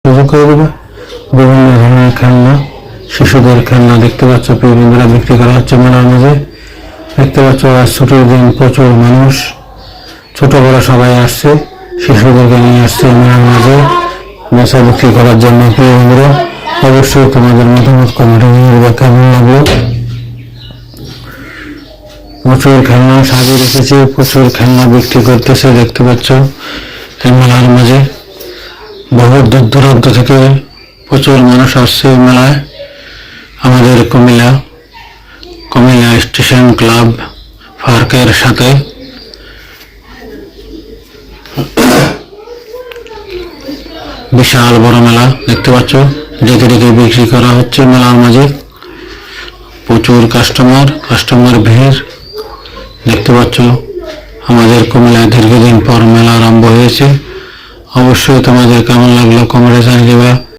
সুযোগ করে দেবে। বিভিন্ন ধরনের খেলনা, শিশুদের খেলনা দেখতে পাচ্ছ প্রিয় বন্ধুরা, বিক্রি করা হচ্ছে মেলার মাঝে। দেখতে পাচ্ছ আজ ছুটির দিন, প্রচুর মানুষ, ছোট বড় সবাই আসছে, শিশুদেরকে নিয়ে আসছে মেলার মাঝে বেচা বিক্রি করার জন্য। প্রিয় বন্ধুরা, অবশ্যই তোমাদের মতামত কমেন্টে জানাবে কেমন লাগলো। প্রচুর খেলনা সাজিয়ে রেখেছে, প্রচুর খেলনা বিক্রি করতেছে দেখতে পাচ্ছ এই মেলার মাঝে। বহু দূর দূরান্ত থেকে প্রচুর মানুষ আসছে মেলায়। আমাদের কুমিল্লা স্টেশন ক্লাব পার্কের সাথে বিশাল বড় মেলা দেখতে পাচ্ছ, ডেকে ডেকে বিক্রি করা হচ্ছে মেলার মাঝে। প্রচুর কাস্টমার ভিড় দেখতে পাচ্ছ। আমাদের কুমিল্লায় দীর্ঘদিন পর মেলা আরম্ভ হয়েছে। অবশ্যই তোমাদের কেমন লাগলো কমেন্টে জানিয়ে দেবে।